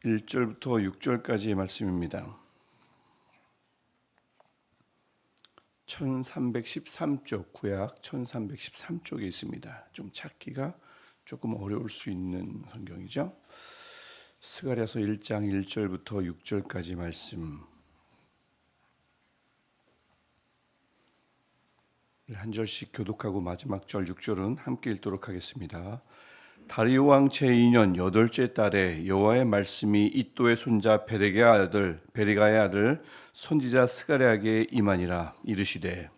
1절부터 6절까지의 말씀입니다. 1313쪽, 구약 1313쪽에 있습니다. 좀 찾기가 조금 어려울 수 있는 성경이죠. 스가랴서 1장 1절부터 6절까지 말씀, 한 절씩 교독하고 마지막 절 6절은 함께 읽도록 하겠습니다. 다리오 왕 제2년 8째 달에 여호와의 말씀이 이도의 손자 베리가의 아들 선지자 스가랴에게 임하니라. 이르시되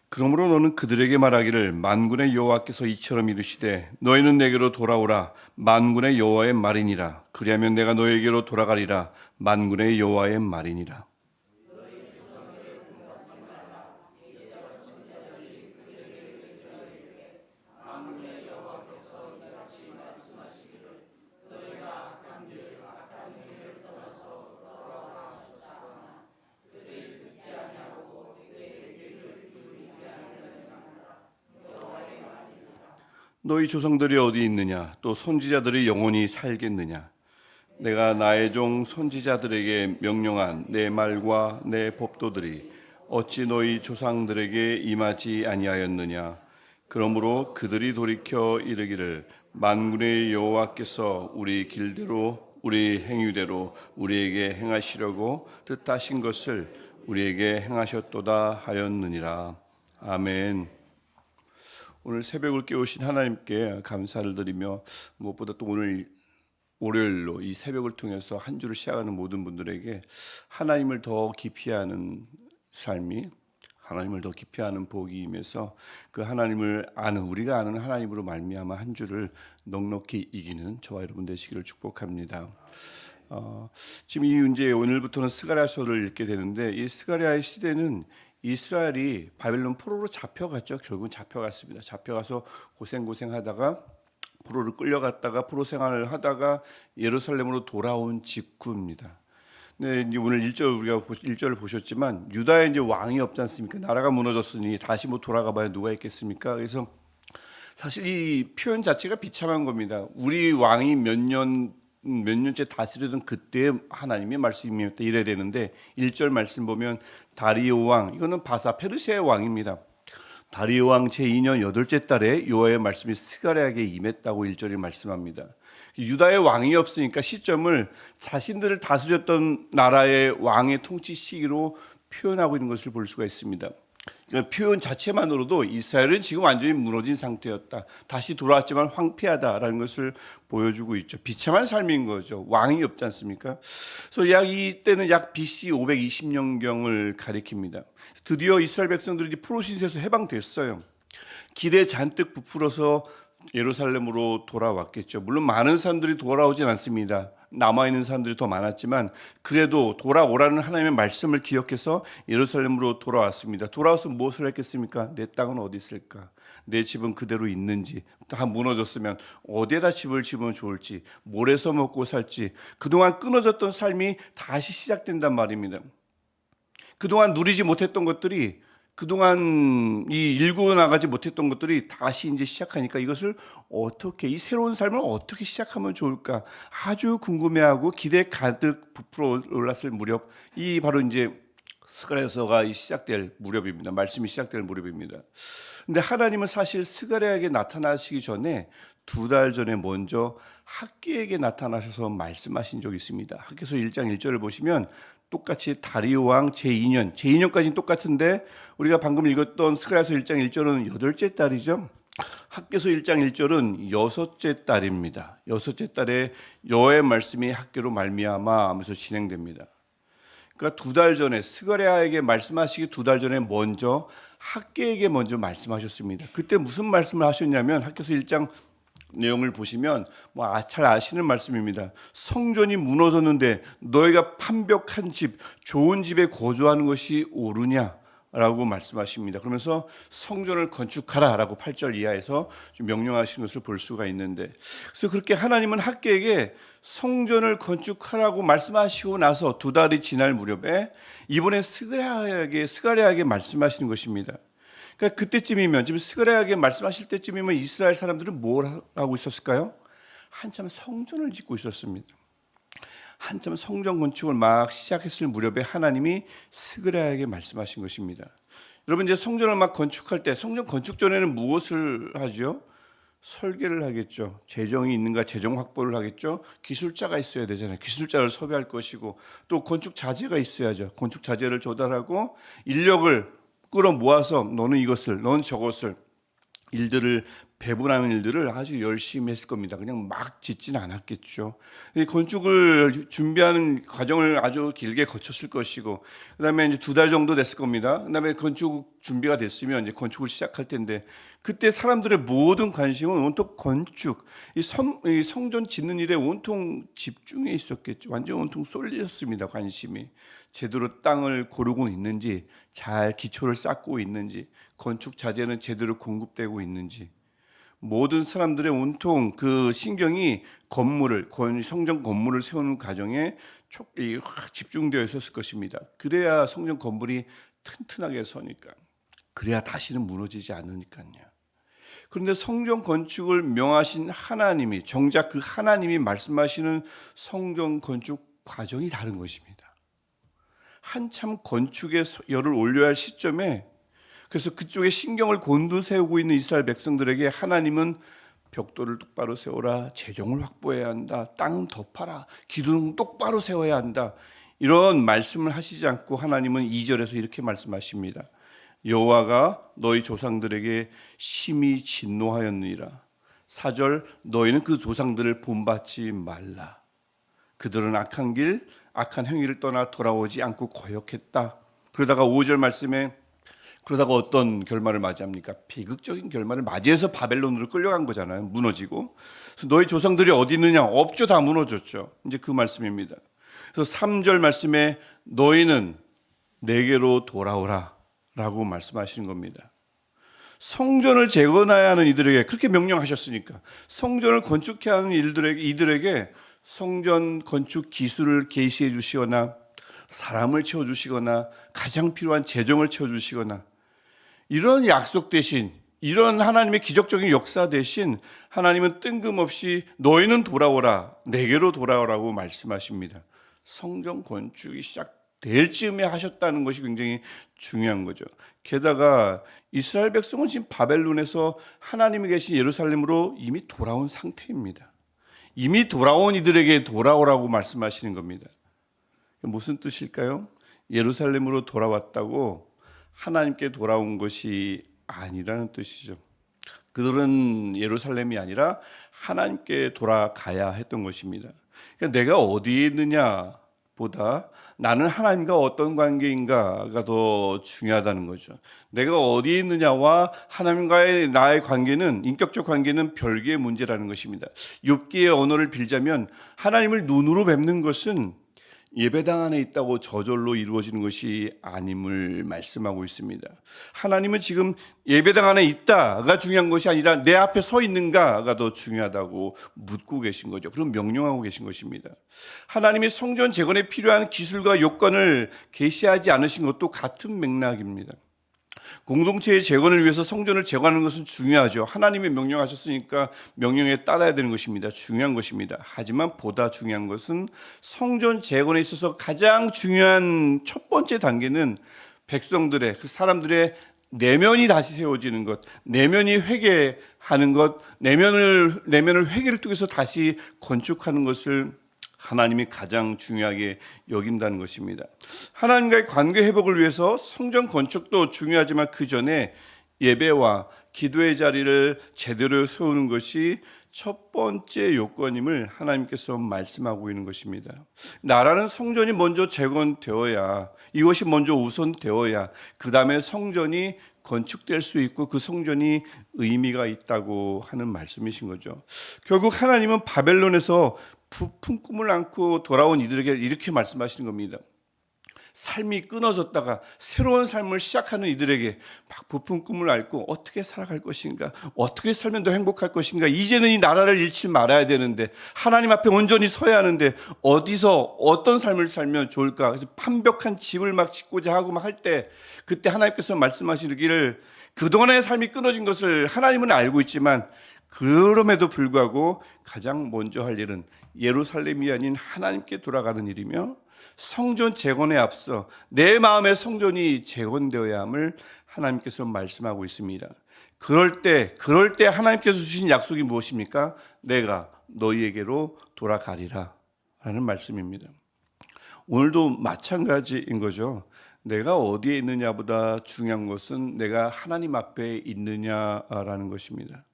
그러므로 너는 그들에게 말하기를 만군의 여호와께서 이처럼 이르시되 너희는 내게로 돌아오라. 만군의 여호와의 말이니라. 그리하면 내가 너희에게로 돌아가리라. 만군의 여호와의 말이니라. 너희 조상들이 어디 있느냐? 또 선지자들이 영원히 살겠느냐? 내가 나의 종 선지자들에게 명령한 내 말과 내 법도들이 어찌 너희 조상들에게 임하지 아니하였느냐? 그러므로 그들이 돌이켜 이르기를 만군의 여호와께서 우리 길대로 우리 행위대로 우리에게 행하시려고 뜻하신 것을 우리에게 행하셨도다 하였느니라. 아멘. 오늘 새벽을 깨우신 하나님께 감사를 드리며 무엇보다 또 오늘 월요일로 이 새벽을 통해서 한 주를 시작하는 모든 분들에게 하나님을 더 깊이 아는 삶이, 하나님을 더 깊이 아는 복이 임해서 그 하나님을 아는, 우리가 아는 하나님으로 말미암아 한 주를 넉넉히 이기는 저와 여러분 되시기를 축복합니다. 지금 이 이제 오늘부터는 스가랴서를 읽게 되는데, 이 스가랴의 시대는 이스라엘이 바벨론 포로로 잡혀갔죠. 결국은 잡혀갔습니다. 잡혀가서 고생하다가 포로를 끌려갔다가 포로 생활을 하다가 예루살렘으로 돌아온 직후입니다. 네, 이제 오늘 1절 우리가 1절을 보셨지만 유다에 이제 왕이 없지 않습니까? 나라가 무너졌으니 다시 뭐 돌아가봐야 누가 있겠습니까? 그래서 사실 이 표현 자체가 비참한 겁니다. 우리 왕이 몇 년째 다스리던 그때 하나님의 말씀이었다 이래야 되는데 1절 말씀 보면 다리오 왕, 이거는 바사 페르시아의 왕입니다. 다리오 왕 제2년 8째 달에 여호와의 말씀이 스가랴에게 임했다고 1절이 말씀합니다. 유다의 왕이 없으니까 시점을 자신들을 다스렸던 나라의 왕의 통치 시기로 표현하고 있는 것을 볼 수가 있습니다. 그러니까 표현 자체만으로도 이스라엘은 지금 완전히 무너진 상태였다, 다시 돌아왔지만 황폐하다라는 것을 보여주고 있죠. 비참한 삶인 거죠. 왕이 없지 않습니까? 그래서 이때는 약 BC 520년경을 가리킵니다. 드디어 이스라엘 백성들이 포로 신세에서 해방됐어요. 기대 잔뜩 부풀어서 예루살렘으로 돌아왔겠죠. 물론 많은 사람들이 돌아오진 않습니다. 남아있는 사람들이 더 많았지만 그래도 돌아오라는 하나님의 말씀을 기억해서 예루살렘으로 돌아왔습니다. 돌아와서 무엇을 했겠습니까? 내 땅은 어디 있을까? 내 집은 그대로 있는지, 다 무너졌으면 어디에다 집을 지으면 좋을지, 뭘해서 먹고 살지, 그동안 끊어졌던 삶이 다시 시작된단 말입니다. 그동안 누리지 못했던 것들이, 그동안 이 일구 나가지 못했던 것들이 다시 이제 시작하니까 이것을 어떻게, 이 새로운 삶을 어떻게 시작하면 좋을까 아주 궁금해하고 기대 가득 부풀어 올랐을 무렵, 이 바로 이제 스가랴서가 시작될 무렵입니다. 말씀이 시작될 무렵입니다. 근데 하나님은 사실 스가랴에게 나타나시기 전에 2달 전에 먼저 학기에게 나타나셔서 말씀하신 적이 있습니다. 학기서 1장 1절을 보시면 똑같이 다리오 왕 제2년까지는 똑같은데 우리가 방금 읽었던 스가랴서 1장 1절은 8째 달이죠. 학기서 1장 1절은 6째 달입니다. 6째 달에 여호와의 말씀이 학기로 말미암아 하면서 진행됩니다. 그러니까 2달 전에 스가랴에게 말씀하시기 2달 전에 먼저 학계에게 먼저 말씀하셨습니다. 그때 무슨 말씀을 하셨냐면 학기서 1장 내용을 보시면 잘 아시는 말씀입니다. 성전이 무너졌는데 너희가 판벽한 집, 좋은 집에 거주하는 것이 옳으냐라고 말씀하십니다. 그러면서 성전을 건축하라라고 8절 이하에서 좀 명령하시는 것을 볼 수가 있는데, 그래서 그렇게 하나님은 학계에게 성전을 건축하라고 말씀하시고 나서 2달이 지날 무렵에 이번에 스가랴에게 말씀하시는 것입니다. 그러니까 그때쯤이면, 지금 스가랴에게 말씀하실 때쯤이면 이스라엘 사람들은 뭘 하고 있었을까요? 한참 성전을 짓고 있었습니다. 한참 성전 건축을 막 시작했을 무렵에 하나님이 스가랴에게 말씀하신 것입니다. 여러분, 이제 성전을 막 건축할 때, 성전 건축 전에는 무엇을 하죠? 설계를 하겠죠. 재정이 있는가 재정 확보를 하겠죠. 기술자가 있어야 되잖아요. 기술자를 섭외할 것이고, 또 건축 자재가 있어야죠. 건축 자재를 조달하고 인력을 끌어 모아서 너는 이것을, 너는 저것을, 일들을 배분하는 일들을 아주 열심히 했을 겁니다. 그냥 막 짓지는 않았겠죠. 건축을 준비하는 과정을 아주 길게 거쳤을 것이고, 그다음에 이제 2달 정도 됐을 겁니다. 그다음에 건축 준비가 됐으면 이제 건축을 시작할 텐데, 그때 사람들의 모든 관심은 온통 건축, 이 성전 짓는 일에 온통 집중해 있었겠죠. 완전 온통 쏠렸습니다. 관심이 제대로 땅을 고르고 있는지, 잘 기초를 쌓고 있는지, 건축 자재는 제대로 공급되고 있는지, 모든 사람들의 온통 그 신경이 성전 건물을 세우는 과정에 확 집중되어 있었을 것입니다. 그래야 성전 건물이 튼튼하게 서니까, 그래야 다시는 무너지지 않으니까요. 그런데 성전 건축을 명하신 하나님이, 정작 그 하나님이 말씀하시는 성전 건축 과정이 다른 것입니다. 한참 건축에 열을 올려야 할 시점에, 그래서 그쪽에 신경을 곤두세우고 있는 이스라엘 백성들에게 하나님은 벽돌을 똑바로 세워라, 재정을 확보해야 한다, 땅은 더 파라, 기둥 똑바로 세워야 한다, 이런 말씀을 하시지 않고 하나님은 2절에서 이렇게 말씀하십니다. 여호와가 너희 조상들에게 심히 진노하였느니라. 4절, 너희는 그 조상들을 본받지 말라. 그들은 악한 길, 악한 행위를 떠나 돌아오지 않고 거역했다. 그러다가 5절 말씀에, 그러다가 어떤 결말을 맞이합니까? 비극적인 결말을 맞이해서 바벨론으로 끌려간 거잖아요. 무너지고. 그래서 너희 조상들이 어디 있느냐? 없죠. 다 무너졌죠. 이제 그 말씀입니다. 그래서 3절 말씀에 너희는 내게로 돌아오라 라고 말씀하시는 겁니다. 성전을 재건해야 하는 이들에게 그렇게 명령하셨으니까, 성전을 건축해야 하는 이들에게 성전 건축 기술을 계시해 주시거나, 사람을 채워주시거나, 가장 필요한 재정을 채워주시거나, 이런 약속 대신, 이런 하나님의 기적적인 역사 대신 하나님은 뜬금없이 너희는 돌아오라, 내게로 돌아오라고 말씀하십니다. 성전 건축이 시작될 즈음에 하셨다는 것이 굉장히 중요한 거죠. 게다가 이스라엘 백성은 지금 바벨론에서 하나님이 계신 예루살렘으로 이미 돌아온 상태입니다. 이미 돌아온 이들에게 돌아오라고 말씀하시는 겁니다. 무슨 뜻일까요? 예루살렘으로 돌아왔다고 하나님께 돌아온 것이 아니라는 뜻이죠. 그들은 예루살렘이 아니라 하나님께 돌아가야 했던 것입니다. 그러니까 내가 어디에 있느냐 보다 나는 하나님과 어떤 관계인가가 더 중요하다는 거죠. 내가 어디에 있느냐와 하나님과의 나의 관계는, 인격적 관계는 별개의 문제라는 것입니다. 욥기의 언어를 빌자면 하나님을 눈으로 뵙는 것은 예배당 안에 있다고 저절로 이루어지는 것이 아님을 말씀하고 있습니다. 하나님은 지금 예배당 안에 있다가 중요한 것이 아니라 내 앞에 서 있는가가 더 중요하다고 묻고 계신 거죠. 그럼 명령하고 계신 것입니다. 하나님이 성전 재건에 필요한 기술과 요건을 계시하지 않으신 것도 같은 맥락입니다. 공동체의 재건을 위해서 성전을 재건하는 것은 중요하죠. 하나님이 명령하셨으니까 명령에 따라야 되는 것입니다. 중요한 것입니다. 하지만 보다 중요한 것은 성전 재건에 있어서 가장 중요한 첫 번째 단계는 백성들의, 그 사람들의 내면이 다시 세워지는 것, 내면이 회개하는 것, 내면을 회개를 통해서 다시 건축하는 것을 하나님이 가장 중요하게 여긴다는 것입니다. 하나님과의 관계 회복을 위해서 성전 건축도 중요하지만 그 전에 예배와 기도의 자리를 제대로 세우는 것이 첫 번째 요건임을 하나님께서 말씀하고 있는 것입니다. 나라는 성전이 먼저 재건되어야, 이것이 먼저 우선되어야 그 다음에 성전이 건축될 수 있고 그 성전이 의미가 있다고 하는 말씀이신 거죠. 결국 하나님은 바벨론에서 부푼 꿈을 안고 돌아온 이들에게 이렇게 말씀하시는 겁니다. 삶이 끊어졌다가 새로운 삶을 시작하는 이들에게 막 부푼 꿈을 앓고 어떻게 살아갈 것인가, 어떻게 살면 더 행복할 것인가, 이제는 이 나라를 잃지 말아야 되는데, 하나님 앞에 온전히 서야 하는데 어디서 어떤 삶을 살면 좋을까, 그래서 완벽한 집을 막 짓고자 하고 막 할 때, 그때 하나님께서 말씀하시기를 그동안의 삶이 끊어진 것을 하나님은 알고 있지만 그럼에도 불구하고 가장 먼저 할 일은 예루살렘이 아닌 하나님께 돌아가는 일이며 성전 재건에 앞서 내 마음의 성전이 재건되어야 함을 하나님께서 말씀하고 있습니다. 그럴 때 하나님께서 주신 약속이 무엇입니까? 내가 너희에게로 돌아가리라 라는 말씀입니다. 오늘도 마찬가지인 거죠. 내가 어디에 있느냐보다 중요한 것은 내가 하나님 앞에 있느냐라는 것입니다.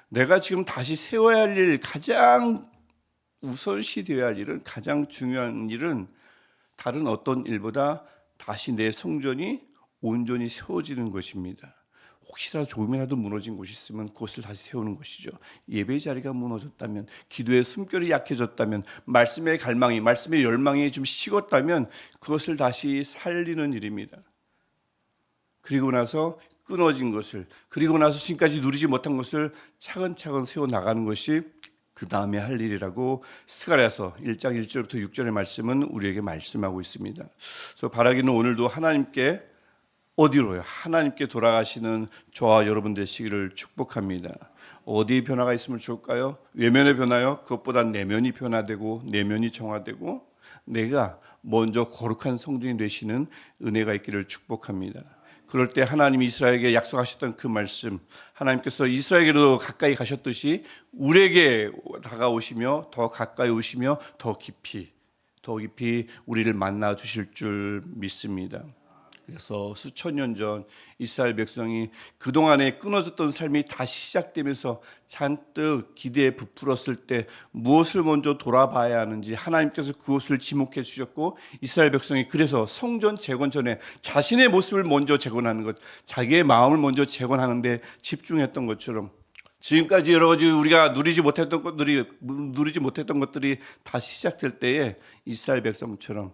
내가 지금 다시 세워야 할 일, 가장 우선시 되어야 할 일은, 가장 중요한 일은 다른 어떤 일보다 다시 내 성전이 온전히 세워지는 것입니다. 혹시라도 조금이라도 무너진 곳이 있으면 그것을 다시 세우는 것이죠. 예배 자리가 무너졌다면, 기도의 숨결이 약해졌다면, 말씀의 갈망이, 말씀의 열망이 좀 식었다면 그것을 다시 살리는 일입니다. 그리고 나서 끊어진 것을, 그리고 나서 지금까지 누리지 못한 것을 차근차근 세워나가는 것이 그 다음에 할 일이라고 스가랴서 1장 1절부터 6절의 말씀은 우리에게 말씀하고 있습니다. 그래서 바라기는 오늘도 하나님께, 어디로요? 하나님께 돌아가시는 저와 여러분 되시기를 축복합니다. 어디 변화가 있으면 좋을까요? 외면의 변화요? 그것보다 내면이 변화되고 내면이 정화되고 내가 먼저 거룩한 성전이 되시는 은혜가 있기를 축복합니다. 그럴 때 하나님이 이스라엘에게 약속하셨던 그 말씀, 하나님께서 이스라엘에게로 가까이 가셨듯이 우리에게 다가오시며 더 가까이 오시며 더 깊이 우리를 만나 주실 줄 믿습니다. 그래서 수천 년 전 이스라엘 백성이 그동안에 끊어졌던 삶이 다시 시작되면서 잔뜩 기대에 부풀었을 때 무엇을 먼저 돌아봐야 하는지 하나님께서 그것을 지목해 주셨고, 이스라엘 백성이 그래서 성전 재건 전에 자신의 모습을 먼저 재건하는 것, 자기의 마음을 먼저 재건하는 데 집중했던 것처럼 지금까지 여러 가지 우리가 누리지 못했던 것들이 다시 시작될 때에 이스라엘 백성처럼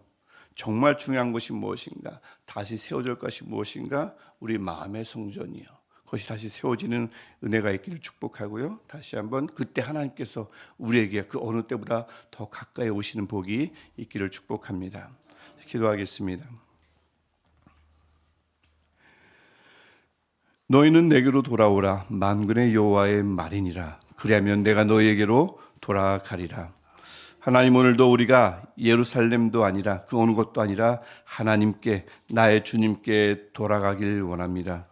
정말 중요한 것이 무엇인가? 다시 세워질 것이 무엇인가? 우리 마음의 성전이요. 그것이 다시 세워지는 은혜가 있기를 축복하고요. 다시 한번 그때 하나님께서 우리에게 그 어느 때보다 더 가까이 오시는 복이 있기를 축복합니다. 기도하겠습니다. 너희는 내게로 돌아오라. 만군의 여호와의 말이니라. 그리하면 내가 너희에게로 돌아가리라. 하나님, 오늘도 우리가 예루살렘도 아니라 그 어느 것도 아니라 하나님께, 나의 주님께 돌아가길 원합니다.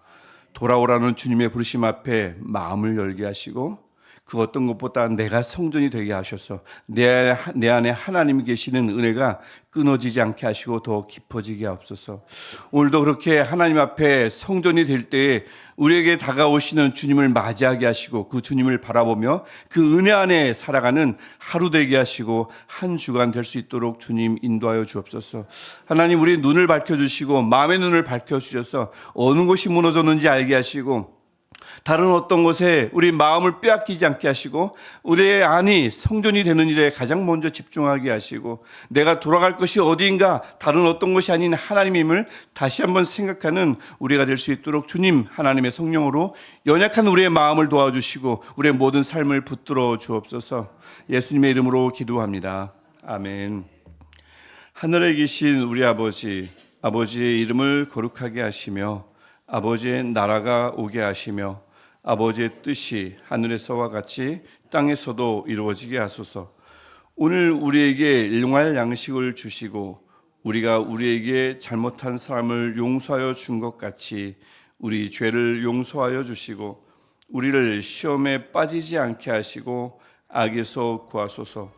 돌아오라는 주님의 부르심 앞에 마음을 열게 하시고 그 어떤 것보다 내가 성전이 되게 하셔서 내 안에 하나님이 계시는 은혜가 끊어지지 않게 하시고 더 깊어지게 하옵소서. 오늘도 그렇게 하나님 앞에 성전이 될 때에 우리에게 다가오시는 주님을 맞이하게 하시고 그 주님을 바라보며 그 은혜 안에 살아가는 하루 되게 하시고 한 주간 될 수 있도록 주님 인도하여 주옵소서. 하나님, 우리의 눈을 밝혀주시고 마음의 눈을 밝혀주셔서 어느 곳이 무너졌는지 알게 하시고 다른 어떤 곳에 우리 마음을 빼앗기지 않게 하시고 우리의 안이 성전이 되는 일에 가장 먼저 집중하게 하시고 내가 돌아갈 것이 어디인가, 다른 어떤 것이 아닌 하나님임을 다시 한번 생각하는 우리가 될 수 있도록 주님 하나님의 성령으로 연약한 우리의 마음을 도와주시고 우리의 모든 삶을 붙들어 주옵소서. 예수님의 이름으로 기도합니다. 아멘. 하늘에 계신 우리 아버지의 이름을 거룩하게 하시며 아버지의 나라가 오게 하시며 아버지의 뜻이 하늘에서와 같이 땅에서도 이루어지게 하소서. 오늘 우리에게 일용할 양식을 주시고 우리가 우리에게 잘못한 사람을 용서하여 준 것 같이 우리 죄를 용서하여 주시고 우리를 시험에 빠지지 않게 하시고 악에서 구하소서.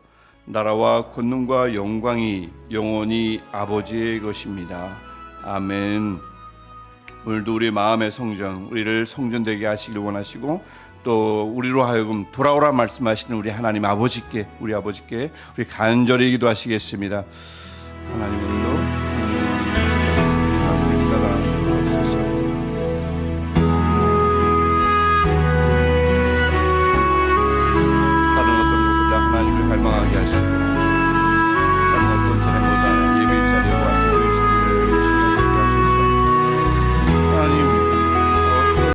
나라와 권능과 영광이 영원히 아버지의 것입니다. 아멘. 오늘도 우리 마음의 성전, 우리를 성전되게 하시길 원하시고 또 우리로 하여금 돌아오라 말씀하시는 우리 하나님 아버지께, 우리 간절히 기도하시겠습니다. 하나님은